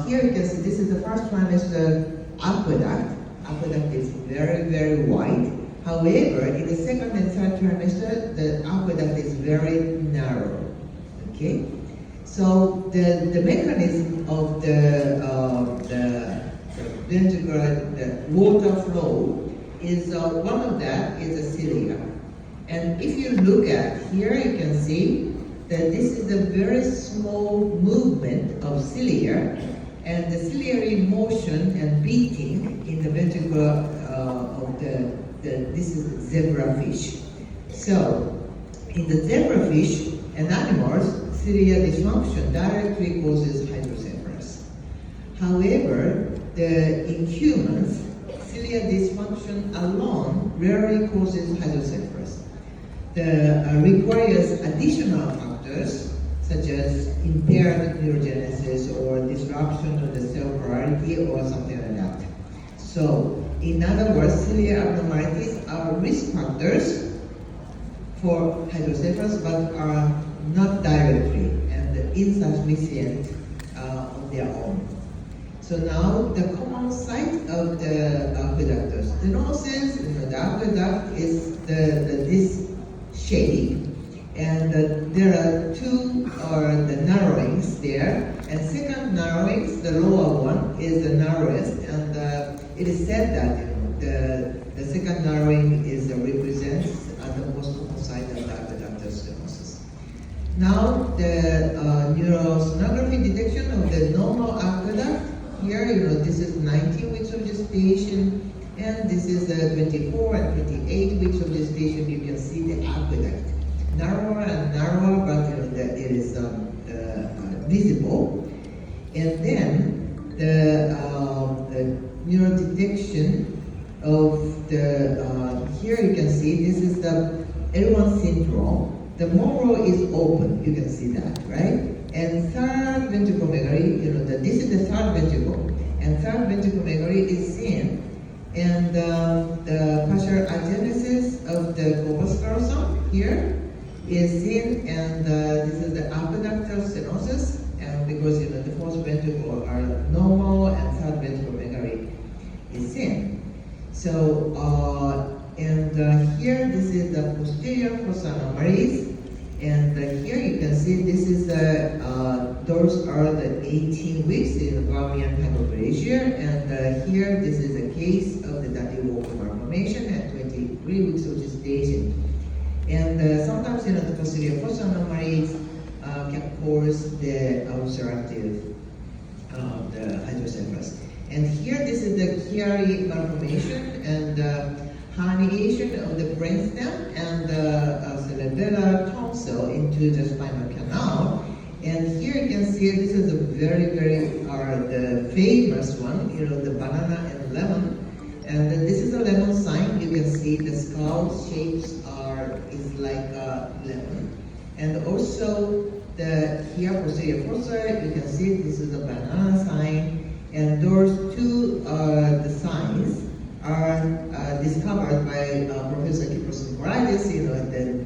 here you can see this is the first trimester aqueduct. Aqueduct is very, very wide. However, in the second and third trimester, the aqueduct is very narrow. Okay, so the mechanism of the ventricular water flow is one of that is a cilia. And if you look at here, you can see that this is a very small movement of cilia, and the ciliary motion and beating in the ventricle of this is zebrafish. So in the zebrafish and animals, cilia dysfunction directly causes hydrocephalus. However, in humans, cilia dysfunction alone rarely causes hydrocephalus. Requires additional factors such as impaired neurogenesis or disruption of the cell polarity or something like that. So, in other words, cilia abnormalities are risk factors for hydrocephalus but are not directly and insufficient on their own. So now the common site of the aqueductus stenosis, the aqueduct is this shape, and there are two the narrowings there, and second narrowings, the lower one is the narrowest, and it is said that the second narrowing represents the most common site of the aqueductus stenosis. Now the neurosonography detection of the normal aqueduct. Here, this is 19 weeks of gestation, and this is 24 and 28 weeks of gestation. You can see the aqueduct narrower and narrower, but it is visible. And then the neurodetection of here you can see this is the L1 syndrome. The Monroe is open, you can see that, right? And third ventriculomegaly, this is the third ventricle, and third ventriculomegaly is seen, and the partial agenesis of the corpus callosum here is seen, and this is the aqueductal stenosis, and because the fourth ventricle are normal and third ventriculomegaly is seen. So here this is the posterior fossa anomalies. And here you can see this is those are the 18 weeks in the Brownian hypoplasia, and here this is a case of the Dundee Walker malformation at 23 weeks of gestation. And sometimes the posterior fossa anomalies can cause the ulcerative the hydrocephalus. And here this is the Chiari malformation and herniation of the brainstem and cerebellar tonsil into the spinal canal. And here you can see this is a very, the famous one, the banana and lemon. And this is a lemon sign. You can see the skull shapes is like a lemon. And also here posterior fossa, you can see this is a banana sign. And those two the signs are discovered by Professor Kypros Nicolaides,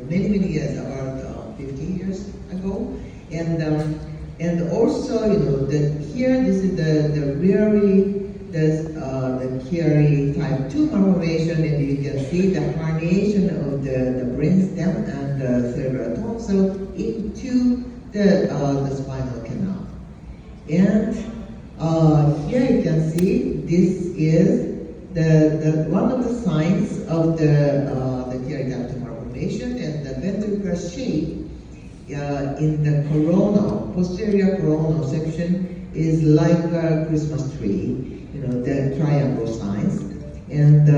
many years, about 50 years ago, and also here this is the Chiari type 2 malformation, and you can see the herniation of the brainstem and the cerebral tonsil into the spinal canal. And here you can see this is the one of the signs of the Chiari type 2 malformation, and the ventricular shape in the posterior coronal section is like a Christmas tree, the triangle signs, and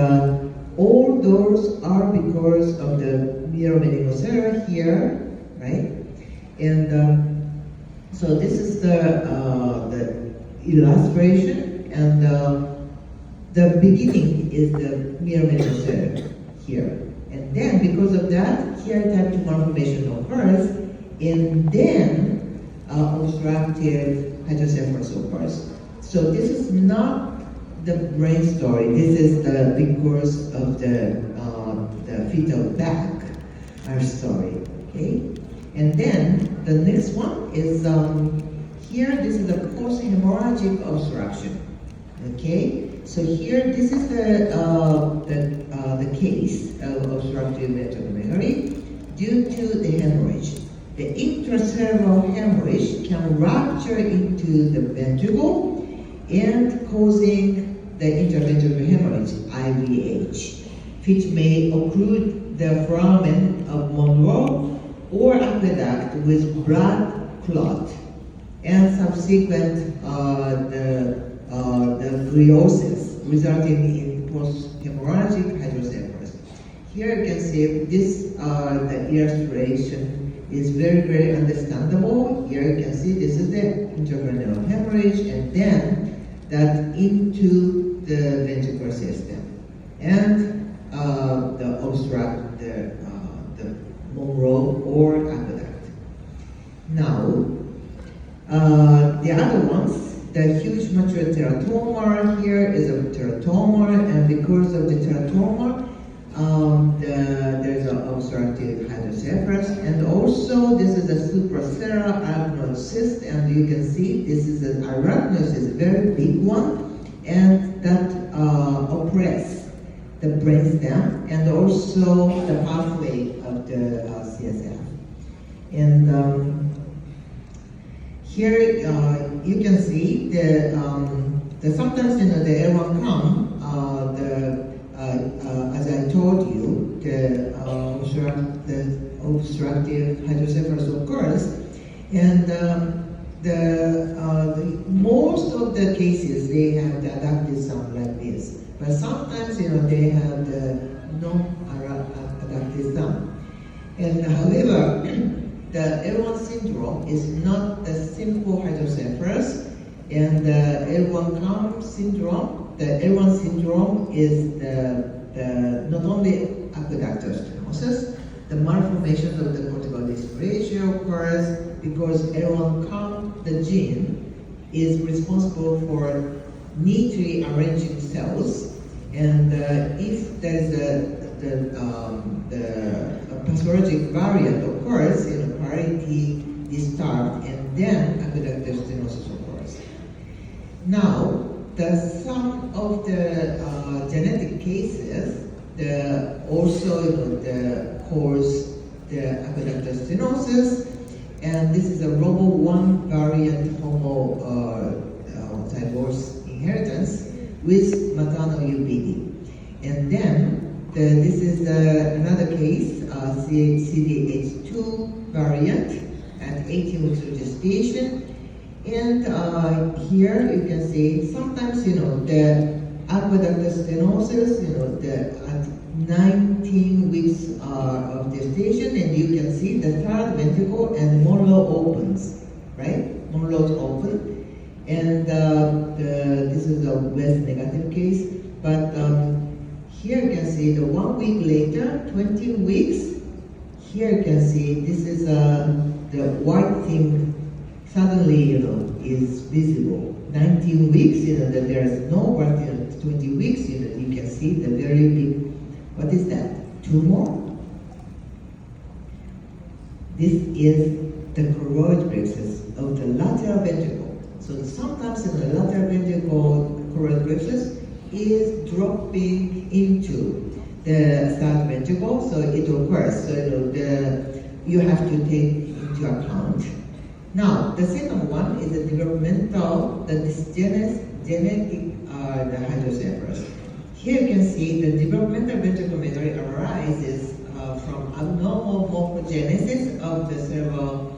all those are because of the neuromeningocele here, right? And so this is the illustration, and the beginning is the neuromeningocele here, and then because of that, Chiari type 2 malformation occurs, and then obstructive hydrocephalus occurs. So this is not the brain story. This is the because of the fetal back story. Okay, and then the next one is Here, this is the post-hemorrhagic obstruction. Okay, so here, this is the case of obstructive ventriculomegaly due to the hemorrhage. The intracerebral hemorrhage can rupture into the ventricle and causing the intraventricular hemorrhage, IVH, which may occlude the foramen of Monroe or aqueduct with blood clot and subsequent the gliosis resulting in post-hemorrhagic hydrocephalus. Here you can see this the illustration is very, very understandable. Here you can see this is the intravenous hemorrhage and then that into the ventricular system and the obstruct the Monroe or aqueduct. Now, the other ones, the huge mature teratoma here is a teratoma, and because of the teratoma, there's an obstructive hydrocephalus, and also this is a suprasellar arachnoid cyst, and you can see this is an arachnoid cyst, very big one, and that oppress the brainstem and also the pathway of the CSF. And here you can see the sometimes the L1 come as I told you the obstructive hydrocephalus occurs, and the most of the cases they have the adaptive sound like this, but sometimes they have the non-adaptive sound. And however, the L1 syndrome is not the simple hydrocephalus, and the L1 CAM syndrome, the L1 syndrome is the not only aqueductal stenosis, the malformation of the cortical disc ratio occurs because L1 CAM, the gene, is responsible for neatly arranging cells, and if there's a pathologic variant occurs, parity disturbed, and then aqueductal stenosis occurs. Now, some of the genetic cases, also cause the aqueductal stenosis, and this is a ROBO1 variant homozygous inheritance with maternal UBD. And then this is another case, CDH2 variant at 18 weeks of gestation. And here you can see sometimes the aqueductal stenosis, at 19 weeks of gestation, and you can see the third ventricle and Monroe opens, right? Monroe's open, and this is a West negative case, but here you can see the 1 week later, 20 weeks. Here you can see this is the white thing suddenly is visible. 19 weeks, that there is no white thing. 20 weeks, you can see the very big. What is that? Tumor. This is the choroid plexus of the lateral ventricle. So sometimes the lateral ventricle choroid plexus is dropping into the third ventricle, so it occurs. So you have to take into account. Now, the second one is the developmental, the genetic the hydrocephalus. Here you can see the developmental ventriculomegaly arises from abnormal morphogenesis of the cerebral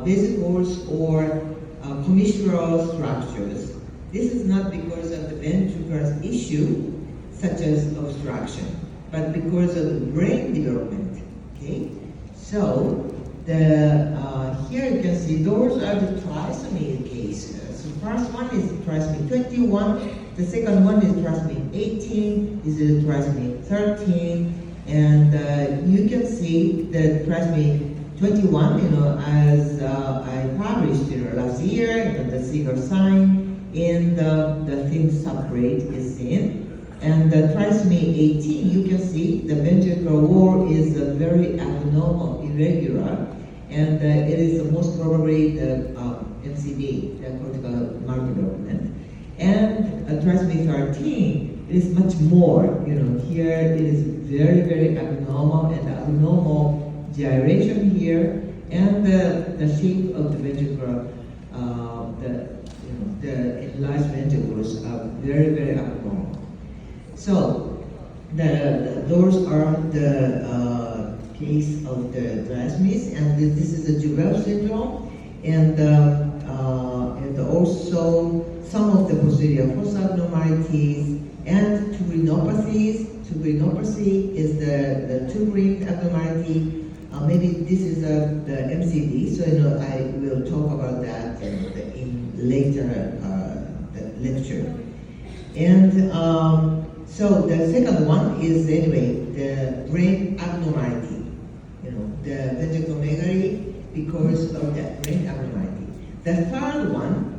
vesicles or commissural structures. This is not because of the ventricular issue, such as obstruction, but because of the brain development. Okay, so here you can see those are the trisomy cases. So first one is trisomy 21, the second one is trisomy 18, this is trisomy 13, and you can see the trisomy 21, as I published last year, the Seeger sign, and the thin subgrade is seen. And the trisomy 18, you can see the ventricular wall is very abnormal, irregular, and it is most probably the MCD, the cortical maldevelopment. And trisomy 13 is much more. Here it is very, very abnormal, and abnormal gyration here, and the shape of the ventricle, the enlarged ventricles are very, very abnormal. So those are the case of the trisomies, and this is a Juvel syndrome, and also some of the posterior fossa abnormalities and tubulinopathies. Tubulinopathy is the tube-ring abnormality. Maybe this is the MCD, so I will talk about that in later lecture. And so the second one is anyway the brain abnormality. The ventriculomegaly because of that brain abnormality. The third one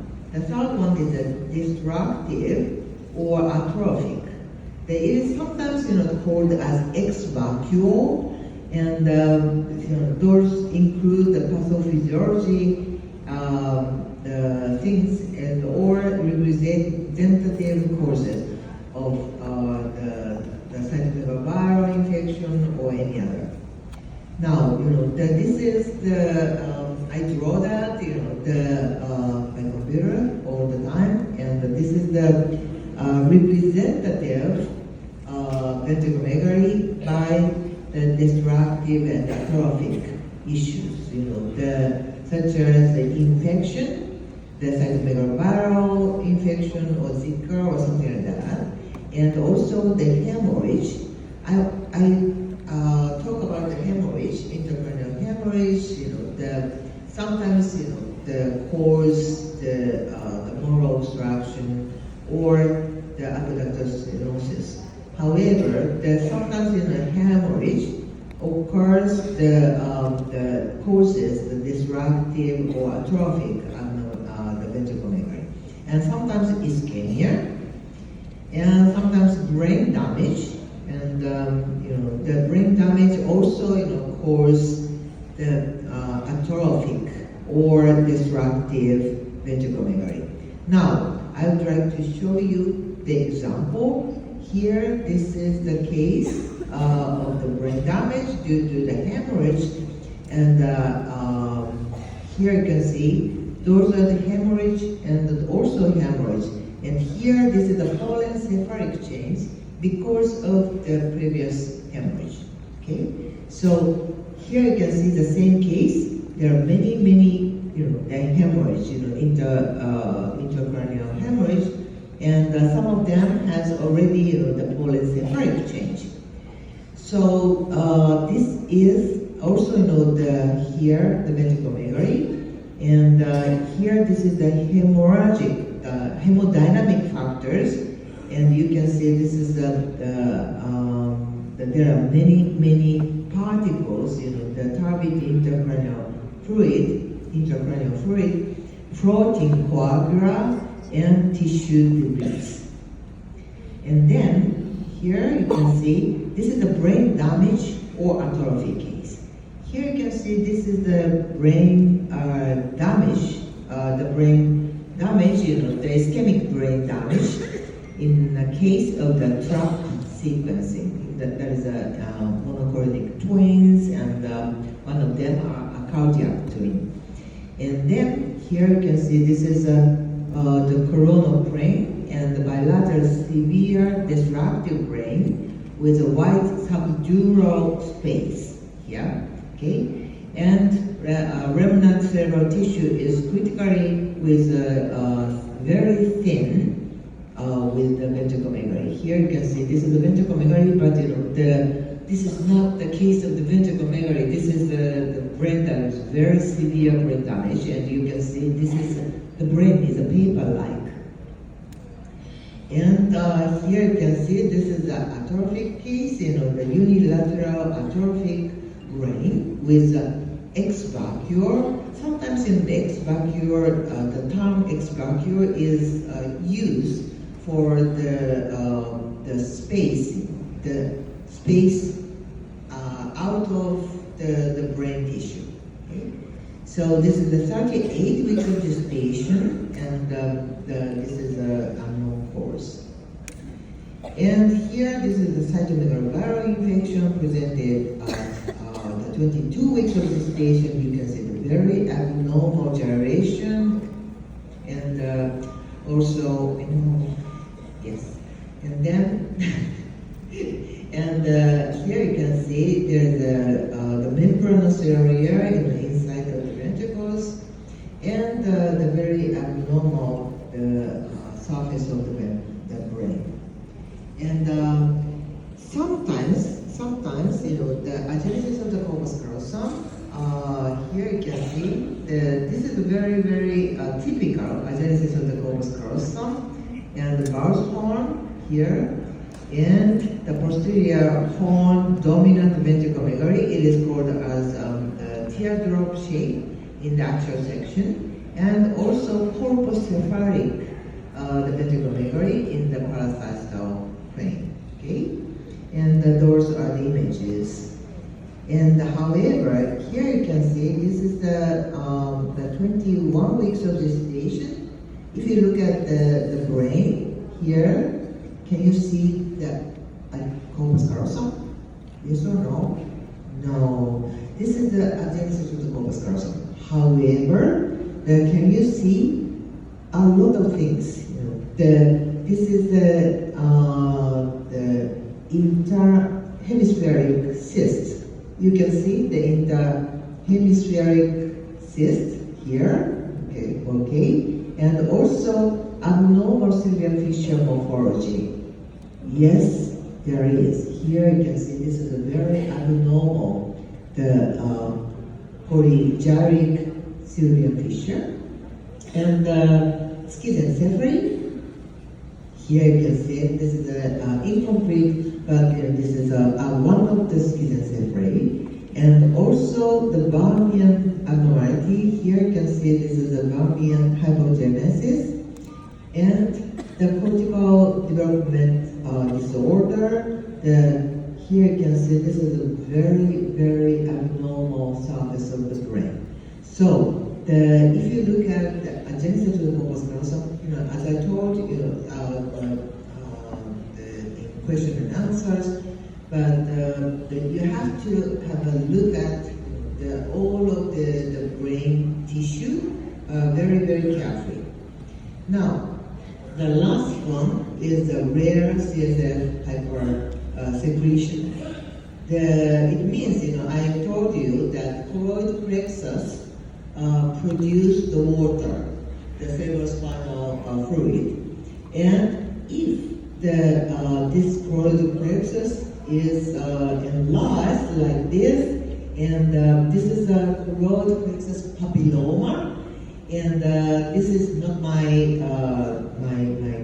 is a destructive or atrophic. There is sometimes called as ex-vacuole, and those include the pathophysiology, the things, and or representative causes of the cytomegaloviral infection or any other. Now, this is the I draw that my computer all the time, and this is the representative ventriculomegaly by the destructive and atrophic issues, such as the infection, the cytomegaloviral infection or Zika or something like that, and also the hemorrhage. I talk about the hemorrhage, intracranial hemorrhage. Sometimes the cause, the moral obstruction or the aqueductal stenosis. However, sometimes hemorrhage occurs the causes the disruptive or atrophic the ventriculomegaly, and sometimes ischemia, and sometimes brain damage, and the brain damage also cause the atrophic or disruptive ventriculomegaly. Now, I would like to show you the example. Here, this is the case of the brain damage due to the hemorrhage, and here you can see those are the hemorrhage and also hemorrhage. And here, this is the polencephalic change because of the previous hemorrhage. Okay, so here you can see the same case. There are many, the hemorrhage, intracranial hemorrhage, and some of them has already, the polencephalic change. So this is also, here the ventriculomegaly, and here this is the hemorrhagic, hemodynamic factors, and you can see this is that there are many particles, the turbid intracranial fluid, protein coagula, and tissue debris. And then here you can see this is the brain damage or atrophy case. Here you can see this is the brain damage, the ischemic brain damage in the case of the TRAP sequencing. That is a monochromatic twins, and one of them are a cardiac twin. And then here you can see this is the coronal brain and the bilateral severe disruptive brain with a wide subdural space here, okay? And remnant cerebral tissue is critically with very thin with the ventriculomegaly. Here you can see this is the ventriculomegaly, but this is not the case of the ventriculomegaly. This is the brain that is very severe brain damage, and you can see this is the brain is a paper-like. And here you can see this is the atrophic case, the unilateral atrophic brain with ex-vacuole. Sometimes in the ex-vacuole, the term ex-vacuole is used for the space out of the brain tissue. Okay? So this is the 38 weeks of gestation, and this is a unknown cause. And here, this is the cytomegaloviral infection presented at the 22 weeks of gestation. You can see the very abnormal gyration, and also, yes. And then, and here you can see there's the membranous area inside of the ventricles, and the very abnormal surface of the brain. And sometimes, the agenesis of the corpus callosum, here you can see, this is a very, very typical agenesis of the corpus callosum, and the Bowles horn here, and the posterior horn dominant ventriculomegaly. It is called as teardrop shape in the axial section, and also corpus cephalic, the ventriculomegaly in the parasocial plane. Okay, and those are the images. And however, here you can see this is the 21 weeks of gestation. If you look at the brain here, can you see the corpus callosum? Yes or no? No. This is the agenesis of the corpus callosum. However, can you see a lot of things? This is the interhemispheric cyst. You can see the interhemispheric cyst here. Okay. And also abnormal Sylvian-Fisher morphology. Yes, there is. Here you can see this is a very abnormal, the polygyric Sylvian-Fisher. And schizencephaly. Here you can see this is incomplete, but this is one of the schizencephaly. And also the Bowlmian abnormality. Here you can see this is a Bowlmian hypogenesis. And the cortical development disorder. Here you can see this is a very, very abnormal surface of the brain. So if you look at the agenesis of the corpus callosum, as I told you, in question and answers, but you have to have a look at all of the brain tissue very, very carefully. Now, the last one is the rare CSF hypersecretion. It means, I told you that choroid plexus produce the water, the cerebrospinal fluid, and if this choroid plexus is enlarged like this, and this is a choroid plexus papilloma, and this is not my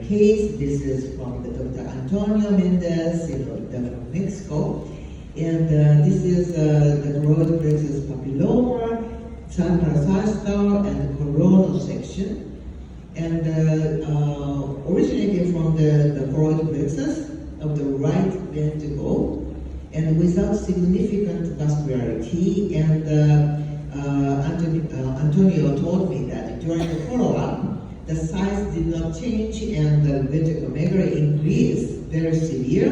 case. This is from the Dr. Antonio Mendez, from Mexico, and this is the choroid plexus papilloma, subparasocial and coronal section, and originating from the choroid plexus of the right ventricle, and without significant vascularity. And Antonio told me that during the follow-up, the size did not change and the ventriculomegaly increased very severe,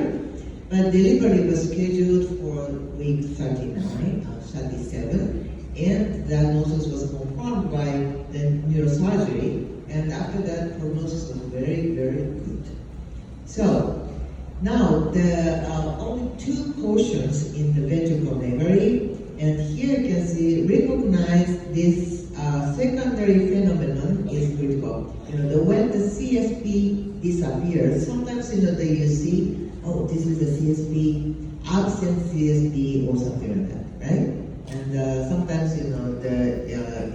but delivery was scheduled for week 39, 37, and diagnosis was confirmed by the neurosurgery, and after that, prognosis was very, very good. So, now there are only two portions in the ventriculomegaly, and here you can see, recognize this secondary phenomenon is critical. When the CSP disappears, sometimes you see, oh, this is the CSP, absent CSP or something like that, right? And sometimes it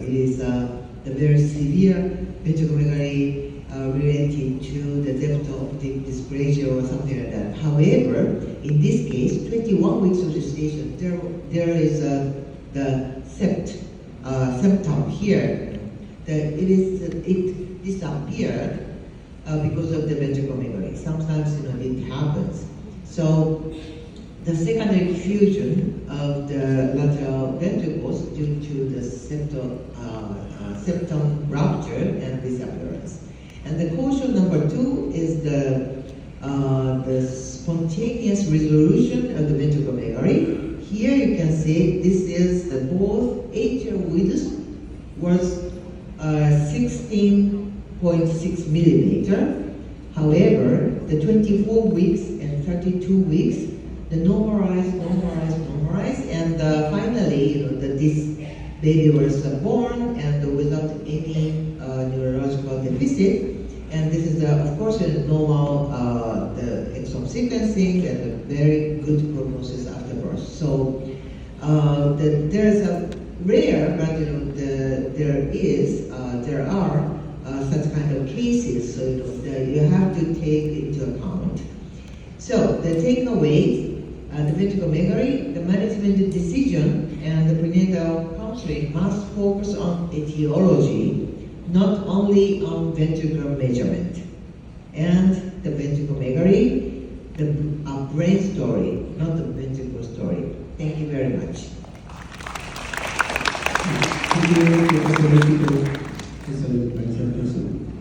is the very severe ventriculomegaly related to the depth optic dysplasia or something like that. However, in this case, 21 weeks of gestation, there is the septum here. It disappeared because of the ventriculomegaly. Sometimes it happens. So the secondary fusion of the lateral ventricles due to the septum rupture and disappearance. And the caution number 2 is the spontaneous resolution of the ventriculomegaly. Here you can see this is the both atrial width was 16.6 millimeter. However, the 24 weeks and 32 weeks, the normalize, and finally, this baby was born and without any neurological deficit. And this is, of course, a normal the exome sequencing and a very good prognosis after birth. So there is a rare, but there are such kind of cases. So you have to take into account. So the takeaway. The ventriculomegaly, the management decision and the prenatal counseling must focus on etiology, not only on ventricular measurement. And the ventriculomegaly, the brain story, not the ventricular story. Thank you very much. Thank you, Professor Yoshiko.